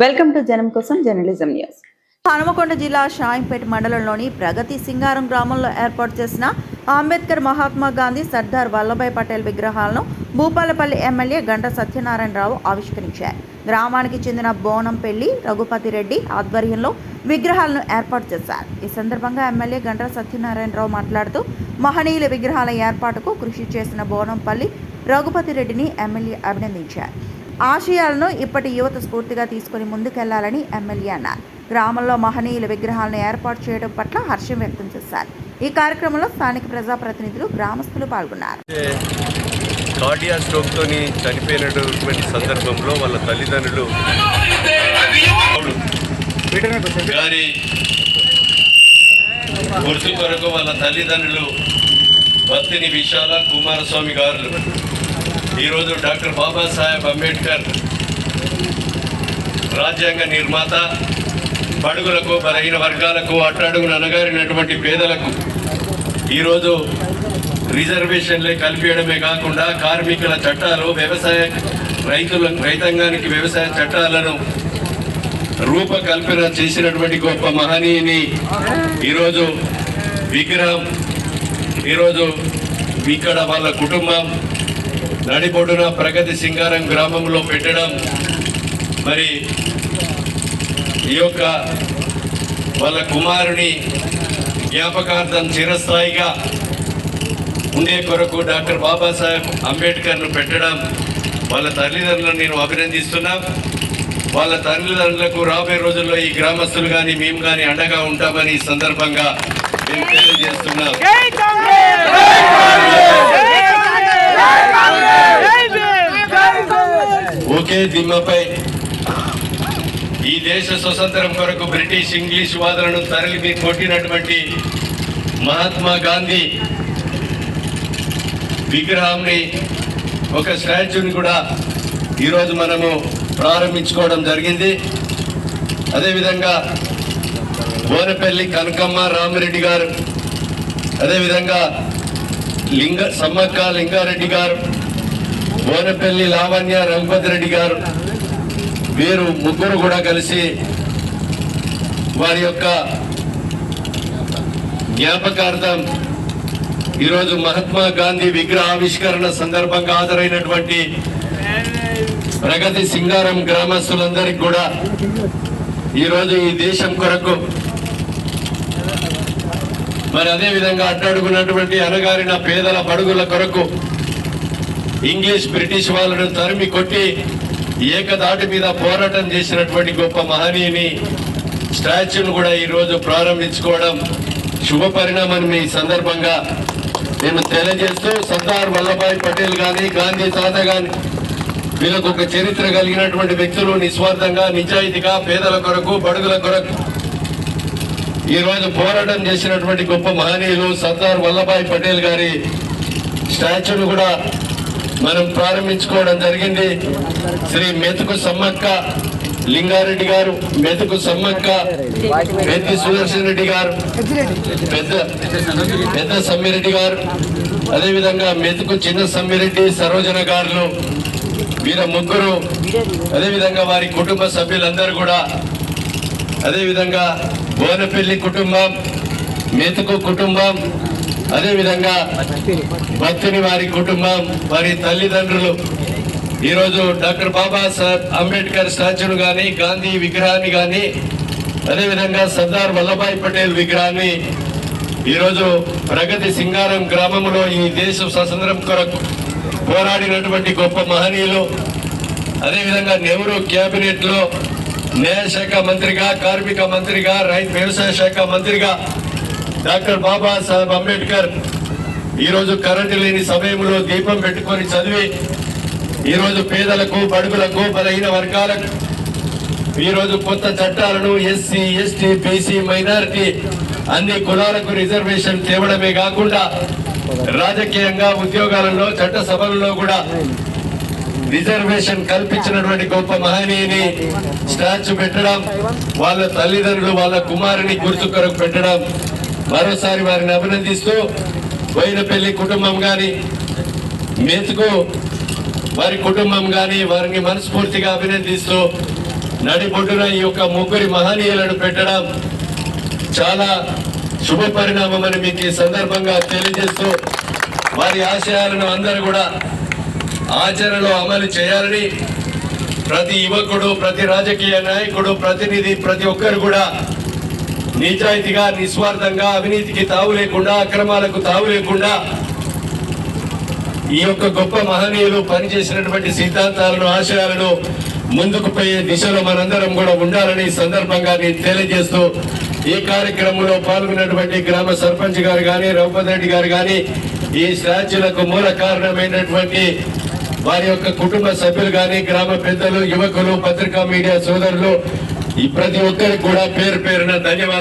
Welcome to జనం కోసం journalism news. Hanumakonda జిల్లా షాయింపేట మండలంలోని ప్రగతి సింగారం గ్రామంలో ఏర్పాటు చేసిన అంబేద్కర్, మహాత్మా గాంధీ, సర్దార్ వల్లభాయ్ పటేల్ విగ్రహాలను భూపాలపల్లి ఎమ్మెల్యే గంట సత్యనారాయణరావు ఆవిష్కరించారు. గ్రామానికి చెందిన బోనంపల్లి రఘుపతి రెడ్డి ఆధ్వర్యంలో విగ్రహాలను ఏర్పాటు చేశారు. ఈ సందర్భంగా ఎమ్మెల్యే గంట సత్యనారాయణరావు మాట్లాడుతూ మహనీయుల విగ్రహాల ఏర్పాటుకు కృషి చేసిన బోనంపల్లి రఘుపతి రెడ్డిని ఎమ్మెల్యే అభినందించారు. ఆశయాలను ఇప్పటి యువత స్ఫూర్తిగా తీసుకుని ముందుకెళ్లాలని ఎమ్మెల్యే అన్నారు. గ్రామంలో మహనీయుల విగ్రహాలను ఏర్పాటు చేయడం పట్ల హర్షం వ్యక్తం చేశారు. ఈ కార్యక్రమంలో స్థానిక ప్రజాప్రతినిధులు, గ్రామస్తులు పాల్గొన్నారు. కార్డియాక్ స్ట్రోక్తో చనిపోయినటువంటి సందర్భంలో వాళ్ళ తల్లిదండ్రులు గారి గుర్తు కొరకు వాళ్ళ తల్లిదండ్రులు భక్తిని విశాల కుమారస్వామి గారు ఈరోజు డాక్టర్ బాబాసాహెబ్ అంబేద్కర్ రాజ్యాంగ నిర్మాత, బడుగులకు, బలహీన వర్గాలకు, అట్టడుగున అనగారినటువంటి పేదలకు ఈరోజు రిజర్వేషన్లే కల్పించడమే కాకుండా కార్మికుల చట్టాలు, వ్యవసాయ రైతాంగానికి వ్యవసాయ చట్టాలను రూపకల్పన చేసినటువంటి గొప్ప మహనీయుని ఈరోజు విగ్రహం ఈరోజు ఇక్కడ వాళ్ళ కుటుంబం నడిబొడ్డున ప్రగతి సింగారం గ్రామంలో పెట్టడం, మరి ఈ యొక్క వాళ్ళ కుమారుని జ్ఞాపకార్థం చిరస్థాయిగా ఉండే కొరకు డాక్టర్ బాబాసాహెబ్ అంబేద్కర్ను పెట్టడం, వాళ్ళ తల్లిదండ్రులను నేను అభినందిస్తున్నా. వాళ్ళ తల్లిదండ్రులకు రాబోయే రోజుల్లో ఈ గ్రామస్తులు కానీ మేము కానీ అండగా ఉంటామని ఈ సందర్భంగా నేను తెలియజేస్తున్నా. ఒకే దిమ్మపై ఈ దేశ స్వతంత్రం కొరకు బ్రిటిష్, ఇంగ్లీష్ వాదులను తరలి కొట్టినటువంటి మహాత్మా గాంధీ విగ్రహాన్ని, ఒక స్టాచ్యూని కూడా ఈరోజు మనము ప్రారంభించుకోవడం జరిగింది. అదేవిధంగా బోనపల్లి కనకమ్మ రామిరెడ్డి గారు, అదేవిధంగా సమ్మక్క లింగారెడ్డి గారు, బోనపల్లి లావణ్య రఘుపతి రెడ్డి గారు, వీరు ముగ్గురు కూడా కలిసి వారి యొక్క జ్ఞాపకార్థం ఈరోజు మహాత్మా గాంధీ విగ్రహ ఆవిష్కరణ సందర్భంగా హాజరైనటువంటి ప్రగతి సింగారం గ్రామస్తులందరికీ కూడా ఈరోజు ఈ దేశం కొరకు, మరి అదేవిధంగా అట్టడుగున్నటువంటి అనగారిన పేదల బడుగుల కొరకు ఇంగ్లీష్, బ్రిటిష్ వాళ్ళను తరిమి కొట్టి ఏకదాటి మీద పోరాటం చేసినటువంటి గొప్ప మహనీయుని స్టాచ్యూను కూడా ఈరోజు ప్రారంభించుకోవడం శుభ పరిణామం ఈ సందర్భంగా నేను తెలియజేస్తూ, సర్దార్ వల్లభాయ్ పటేల్ కానీ, గాంధీ తాత కానీ వీళ్ళకు ఒక చరిత్ర కలిగినటువంటి వ్యక్తులు, నిస్వార్థంగా నిజాయితీగా పేదల కొరకు, బడుగుల కొరకు ఈరోజు పోరాటం చేసినటువంటి గొప్ప మహనీయులు సర్దార్ వల్లభాయ్ పటేల్ గారి స్టాచ్యూను కూడా మనం ప్రారంభించుకోవడం జరిగింది. శ్రీ మెతుకు సమ్మక్క లింగారెడ్డి గారు, మెతుకు సమ్మక్క పెద్ద సుదర్శన్ రెడ్డి గారు, పెద్ద సమ్మిరెడ్డి గారు, అదేవిధంగా మెతుకు చిన్న సమ్మిరెడ్డి సరోజన గారు, వీర ముగ్గురు, అదేవిధంగా వారి కుటుంబ సభ్యులందరూ కూడా, అదేవిధంగా బోనపల్లి కుటుంబం, మెతుకు కుటుంబం, అదేవిధంగా భక్తుని వారి కుటుంబం, వారి తల్లిదండ్రులు ఈరోజు డాక్టర్ బాబాసాహెబ్ అంబేద్కర్ స్టాచ్యూను కానీ, గాంధీ విగ్రహాన్ని కానీ, అదేవిధంగా సర్దార్ వల్లభాయ్ పటేల్ విగ్రహాన్ని ఈరోజు ప్రగతి సింగారం గ్రామంలో ఈ దేశ స్వతంత్రం కొరకు పోరాడినటువంటి గొప్ప మహనీయులు, అదేవిధంగా నెహ్రూ క్యాబినెట్లో న్యాయశాఖ మంత్రిగా, కార్మిక మంత్రిగా, వ్యవసాయ శాఖ మంత్రిగా డాక్టర్ బాబాసాహెబ్ అంబేద్కర్ ఈరోజు కరెంటు లేని సమయంలో దీపం పెట్టుకొని చదివి ఈరోజు పేదలకు, బడుగులకు, బలహీన వర్గాలకు ఈరోజు కొత్త చట్టాలను ఎస్సీ, ఎస్టీ, బీసీ, మైనారిటీ అన్ని కులాలకు రిజర్వేషన్ తేవడమే కాకుండా రాజకీయంగా, ఉద్యోగాలలో, చట్టసభలలో కూడా రిజర్వేషన్ కల్పించినటువంటి గొప్ప మహనీయుని స్టాచ్యూ పెట్టడం, వాళ్ళ తల్లిదండ్రులు వాళ్ళ కుమారుని గుర్తు కొరకు పెట్టడం, మరోసారి వారిని అభినందిస్తూ, బోయినపల్లి కుటుంబం కానీ, మెతుకు వారి కుటుంబం కానీ వారిని మనస్ఫూర్తిగా అభినందిస్తూ నడిబొడ్డున ఈ యొక్క ముగ్గురి మహనీయులను పెట్టడం చాలా శుభ పరిణామం అని మీకు ఈ సందర్భంగా తెలియజేస్తూ వారి ఆశయాలను అందరూ కూడా ఆచరణలో అమలు చేయాలని ప్రతి యువకుడు, ప్రతి రాజకీయ నాయకుడు, ప్రతినిధి, ప్రతి ఒక్కరు కూడా నిజాయితీగా, నిస్వార్థంగా, అవినీతికి తావు లేకుండా, అక్రమాలకు తావు లేకుండా ఈ యొక్క గొప్ప మహనీయులు పనిచేసినటువంటి సిద్ధాంతాలను, ఆశయాలను ముందుకు పోయే దిశలో మనందరం కూడా ఉండాలని సందర్భంగా నేను తెలియజేస్తూ ఈ కార్యక్రమంలో పాల్గొన్నటువంటి గ్రామ సర్పంచ్ గారు కానీ, రఘుపతి రెడ్డి గారు కానీ, ఈ స్టాచ్యూలకు మూల కారణమైనటువంటి వారి యొక్క కుటుంబ సభ్యులు కానీ, గ్రామ పెద్దలు, యువకులు, పత్రికా మీడియా సోదరులు, ఈ ప్రతి ఒక్కరికి కూడా పేరు పేరున ధన్యవాదాలు.